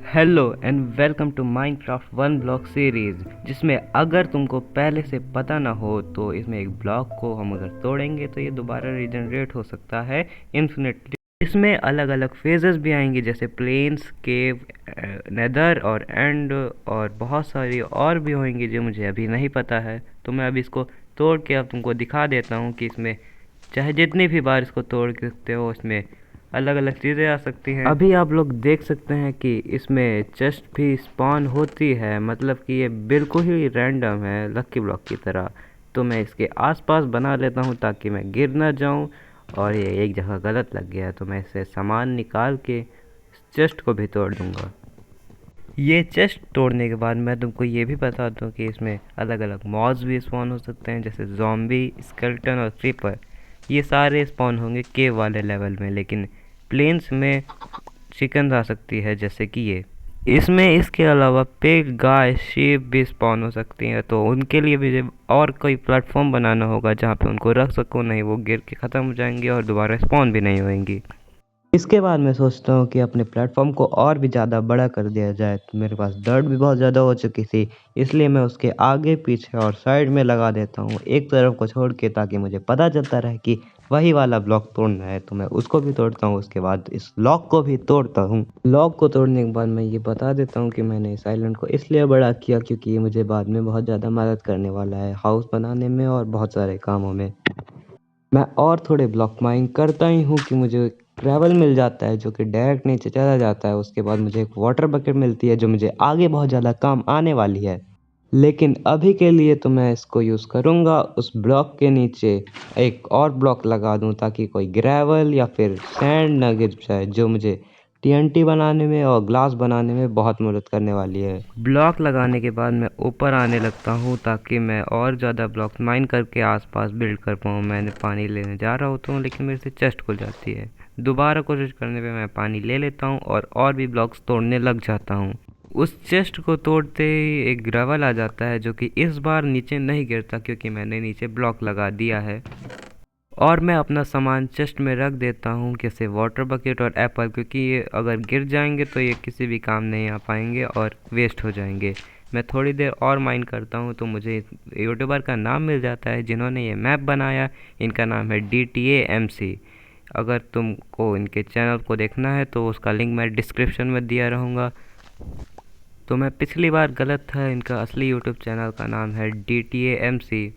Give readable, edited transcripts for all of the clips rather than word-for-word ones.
Hello and welcome to Minecraft one block series, जिसमें अगर तुमको पहले से पता ना हो तो इसमें एक ब्लॉक को हम अगर तोड़ेंगे तो ये दोबारा रीजनरेट हो सकता है इन्फिनिटली। इसमें अलग अलग फेजेस भी आएंगे जैसे प्लेन्स, केव, नेदर और एंड, और बहुत सारी और भी होंगी जो मुझे अभी नहीं पता है। तो मैं अभी इसको तोड़ के अब तुमको दिखा देता हूँ कि इसमें चाहे जितनी भी बार इसको तोड़ सकते हो इसमें अलग अलग चीज़ें आ सकती हैं। अभी आप लोग देख सकते हैं कि इसमें चेस्ट भी स्पॉन होती है, मतलब कि ये बिल्कुल ही रैंडम है लक्की ब्लॉक की तरह। तो मैं इसके आसपास बना लेता हूँ ताकि मैं गिर ना जाऊँ। और ये एक जगह गलत लग गया तो मैं इसे सामान निकाल के चेस्ट को भी तोड़ दूँगा। ये चेस्ट तोड़ने के बाद मैं तुमको ये भी बता दूँ कि इसमें अलग अलग मॉब्स भी स्पॉन हो सकते हैं जैसे ज़ॉम्बी, स्केलेटन और क्रीपर। ये सारे स्पॉन होंगे केव वाले लेवल में, लेकिन प्लेन्स में चिकन आ सकती है जैसे कि ये। इसमें इसके अलावा पिग, गाय, शीप भी स्पॉन हो सकती हैं, तो उनके लिए भी और कोई प्लेटफॉर्म बनाना होगा जहाँ पे उनको रख सकूँ, नहीं वो गिर के ख़त्म हो जाएंगी और दोबारा स्पॉन भी नहीं होएंगी। इसके बाद मैं सोचता हूँ कि अपने प्लेटफॉर्म को और भी ज़्यादा बड़ा कर दिया जाए। तो मेरे पास डर्ट भी बहुत ज़्यादा हो चुकी थी, इसलिए मैं उसके आगे पीछे और साइड में लगा देता हूँ एक तरफ को छोड़ के, ताकि मुझे पता चलता रहे कि वही वाला ब्लॉक तोड़ना है। तो मैं उसको भी तोड़ता हूँ, उसके बाद इस लॉक को भी तोड़ता हूँ। लॉक को तोड़ने के बाद मैं ये बता देता हूँ कि मैंने इस आइलैंड को इसलिए बड़ा किया क्योंकि ये मुझे बाद में बहुत ज़्यादा मदद करने वाला है हाउस बनाने में और बहुत सारे कामों में। मैं और थोड़े ब्लॉक माइन करता ही हूँ कि मुझे ट्रैवल मिल जाता है जो कि डायरेक्ट नीचे चला जाता है। उसके बाद मुझे एक वाटर बकेट मिलती है जो मुझे आगे बहुत ज़्यादा काम आने वाली है। लेकिन अभी के लिए तो मैं इसको यूज़ करूँगा उस ब्लॉक के नीचे एक और ब्लॉक लगा दूँ ताकि कोई ग्रेवल या फिर सैंड ना गिर जाए, जो मुझे टीएनटी बनाने में और ग्लास बनाने में बहुत मदद करने वाली है। ब्लॉक लगाने के बाद मैं ऊपर आने लगता हूँ ताकि मैं और ज़्यादा ब्लॉक माइन करके आसपास बिल्ड कर पाऊँ। मैंने पानी लेने जा रहा होता हूँ लेकिन मेरे से चेस्ट खुल जाती है। दोबारा कोशिश करने पे मैं पानी ले लेता हूँ और भी ब्लॉक्स तोड़ने लग जाता हूँ। उस चेस्ट को तोड़ते ही एक ग्रेवल आ जाता है जो कि इस बार नीचे नहीं गिरता क्योंकि मैंने नीचे ब्लॉक लगा दिया है। और मैं अपना सामान चेस्ट में रख देता हूँ जैसे वाटर बकेट और एप्पल, क्योंकि ये अगर गिर जाएंगे तो ये किसी भी काम नहीं आ पाएंगे और वेस्ट हो जाएंगे। मैं थोड़ी देर और माइन करता हूँ तो मुझे यूट्यूबर का नाम मिल जाता है जिन्होंने ये मैप बनाया। इनका नाम है DTAMC। अगर तुमको इनके चैनल को देखना है तो उसका लिंक मैं डिस्क्रिप्शन में दिया रहूँगा। तो मैं पिछली बार गलत था, इनका असली यूट्यूब चैनल का नाम है DTAMC,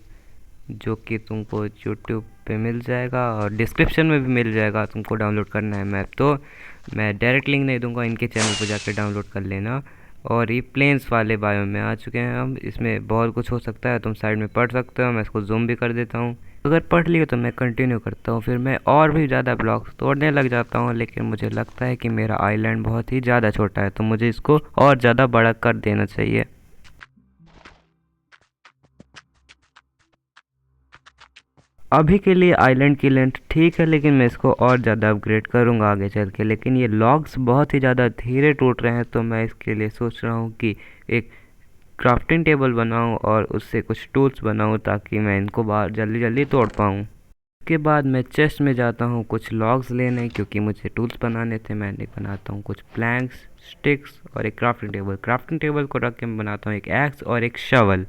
जो कि तुमको यूट्यूब पे मिल जाएगा और डिस्क्रिप्शन में भी मिल जाएगा। तुमको डाउनलोड करना है मैप तो मैं डायरेक्ट लिंक नहीं दूंगा, इनके चैनल पर जाकर डाउनलोड कर लेना। और ये प्लेन्स वाले बायो में आ चुके हैं हम, इसमें बहुत कुछ हो सकता है, तुम साइड में पढ़ सकते हो। मैं इसको जूम भी कर देता हूँ। अगर पढ़ लियो तो मैं कंटिन्यू करता हूँ, फिर मैं और भी ज़्यादा ब्लॉक्स तोड़ने लग जाता हूँ। लेकिन मुझे लगता है कि मेरा आइलैंड बहुत ही ज़्यादा छोटा है तो मुझे इसको और ज़्यादा बड़ा कर देना चाहिए। अभी के लिए आइलैंड की लेंथ ठीक है, लेकिन मैं इसको और ज़्यादा अपग्रेड करूँगा आगे चल के। लेकिन ये लॉग्स बहुत ही ज़्यादा धीरे टूट रहे हैं तो मैं इसके लिए सोच रहा हूँ कि एक क्राफ्टिंग टेबल बनाऊँ और उससे कुछ टूल्स बनाऊँ ताकि मैं इनको बाहर जल्दी जल्दी तोड़ पाऊँ। उसके बाद मैं चेस्ट में जाता हूँ कुछ लॉग्स लेने, क्योंकि मुझे टूल्स बनाने थे। मैं बनाता हूँ कुछ प्लैंक्स, स्टिक्स और एक क्राफ्टिंग टेबल। क्राफ्टिंग टेबल को रख के मैं बनाता हूँ एक एक्स और एक शवल।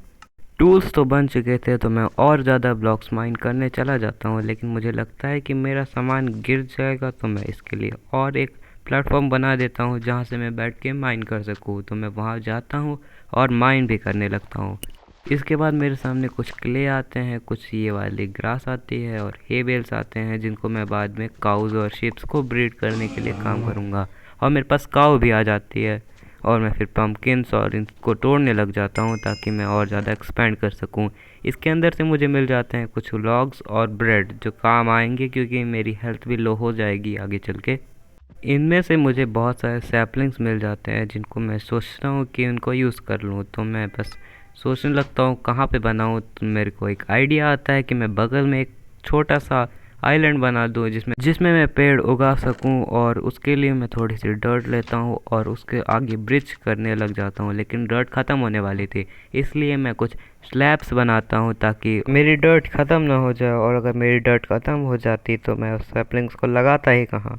टूल्स तो बन चुके थे तो मैं और ज़्यादा ब्लॉक्स माइन करने चला जाता हूँ, लेकिन मुझे लगता है कि मेरा सामान गिर जाएगा तो मैं इसके लिए और एक प्लेटफॉर्म बना देता हूँ जहाँ से मैं बैठ के माइन कर सकूँ। तो मैं वहाँ जाता हूँ और माइन भी करने लगता हूँ। इसके बाद मेरे सामने कुछ क्ले आते हैं, कुछ ये वाली ग्रास आती है और हे बेल्स आते हैं जिनको मैं बाद में काउज और शिप्स को ब्रीड करने के लिए काम करूँगा। और मेरे पास काऊ भी आ जाती है और मैं फिर पम्पकिन्स और इनको तोड़ने लग जाता हूँ ताकि मैं और ज़्यादा एक्सपेंड कर सकूँ। इसके अंदर से मुझे मिल जाते हैं कुछ लॉग्स और ब्रेड जो काम आएंगे क्योंकि मेरी हेल्थ भी लो हो जाएगी आगे चल के। इनमें से मुझे बहुत सारे सैपलिंग्स मिल जाते हैं जिनको मैं सोचता हूँ कि उनको यूज़ कर लूँ। तो मैं बस सोचने लगता हूँ कहाँ पे बनाऊँ, तो मेरे को एक आइडिया आता है कि मैं बगल में एक छोटा सा आइलैंड बना दूँ जिसमें जिसमें मैं पेड़ उगा सकूँ। और उसके लिए मैं थोड़ी सी डर्ट लेता हूँ और उसके आगे ब्रिज करने लग जाता हूँ, लेकिन डर्ट ख़त्म होने वाली थी इसलिए मैं कुछ स्लैब्स बनाता हूँ ताकि मेरी डर्ट ख़त्म ना हो जाए। और अगर मेरी डर्ट ख़त्म हो जाती तो मैं उस सैपलिंग्स को लगाता ही कहाँ।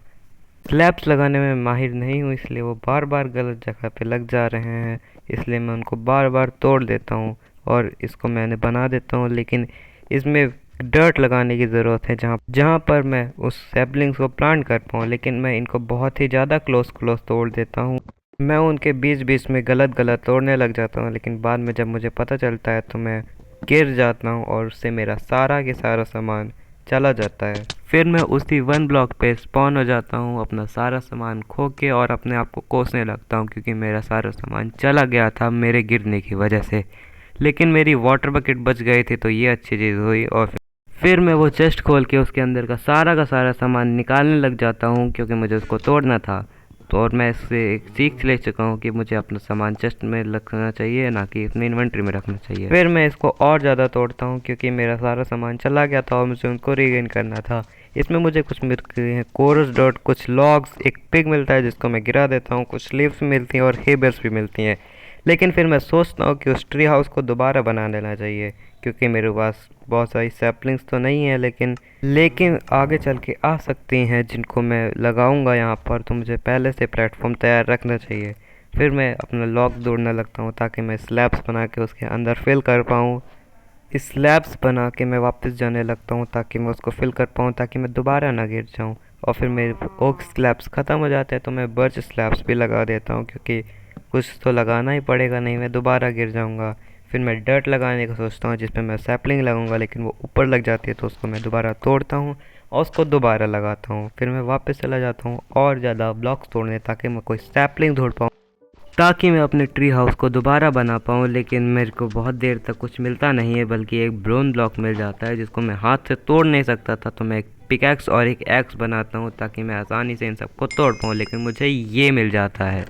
स्लैब्स लगाने में माहिर नहीं हूँ, इसलिए वो बार बार गलत जगह पे लग जा रहे हैं, इसलिए मैं उनको बार बार तोड़ देता हूँ और इसको मैंने बना देता हूँ। लेकिन इसमें डर्ट लगाने की ज़रूरत है जहाँ जहाँ पर मैं उस सैपलिंग्स को प्लांट कर पाऊँ, लेकिन मैं इनको बहुत ही ज़्यादा क्लोज क्लोज तोड़ देता हूँ। मैं उनके बीच बीच में गलत गलत तोड़ने लग जाता हूँ, लेकिन बाद में जब मुझे पता चलता है तो मैं गिर जाता हूँ और उससे मेरा सारा के सारा सामान चला जाता है। फिर मैं उसी वन ब्लॉक पे स्पॉन हो जाता हूँ, अपना सारा सामान खो के, और अपने आप को कोसने लगता हूँ क्योंकि मेरा सारा सामान चला गया था मेरे गिरने की वजह से। लेकिन मेरी वाटर बकेट बच गई थी, तो ये अच्छी चीज़ हुई। और फिर मैं वो चेस्ट खोल के उसके अंदर का सारा सामान निकालने लग जाता हूँ क्योंकि मुझे उसको तोड़ना था। तो और मैं इससे एक सीख ले चुका हूँ कि मुझे अपना सामान चेस्ट में रखना चाहिए, ना कि अपनी इन्वेंट्री में रखना चाहिए। फिर मैं इसको और ज़्यादा तोड़ता हूँ क्योंकि मेरा सारा सामान चला गया था और मुझे उनको रीगेन करना था। इसमें मुझे कुछ मिलते हैं कोरस डॉट, कुछ लॉग्स, एक पिग मिलता है जिसको मैं गिरा देता हूँ, कुछ लीव्स मिलती हैं और हेबर्स भी मिलती हैं। लेकिन फिर मैं सोचता हूँ कि उस ट्री हाउस को दोबारा बना लेना चाहिए क्योंकि मेरे पास बहुत सारी सैपलिंग्स तो नहीं है, लेकिन आगे चल के आ सकती हैं जिनको मैं लगाऊंगा यहाँ पर, तो मुझे पहले से प्लेटफॉर्म तैयार रखना चाहिए। फिर मैं अपना लॉक जोड़ने लगता हूँ ताकि मैं स्लैब्स बना के उसके अंदर फिल कर पाऊँ। स्लैब्स बना के मैं वापस जाने लगता हूँ ताकि मैं उसको फिल कर पाऊँ, ताकि मैं दोबारा ना गिर जाऊँ। और फिर मेरे ओक स्लैब्स ख़त्म हो जाते हैं तो मैं बर्च स्लैब्स भी लगा देता हूँ क्योंकि कुछ तो लगाना ही पड़ेगा, नहीं मैं दोबारा गिर जाऊँगा। फिर मैं डर्ट लगाने का सोचता हूँ जिसमें मैं सैपलिंग लगाऊंगा, लेकिन वो ऊपर लग जाती है तो उसको मैं दोबारा तोड़ता हूँ और उसको दोबारा लगाता हूँ। फिर मैं वापस चला जाता हूँ और ज़्यादा ब्लॉक्स तोड़ने ताकि मैं कोई सैपलिंग ढूंढ पाऊँ, ताकि मैं अपने ट्री हाउस को दोबारा बना पाऊँ। लेकिन मेरे को बहुत देर तक कुछ मिलता नहीं है, बल्कि एक ब्रोन ब्लॉक मिल जाता है जिसको मैं हाथ से तोड़ नहीं सकता था। तो मैं एक पिकैक्स और एक एक्स बनाता हूँ ताकि मैं आसानी से इन सबको तोड़ पाऊँ, लेकिन मुझे ये मिल जाता है।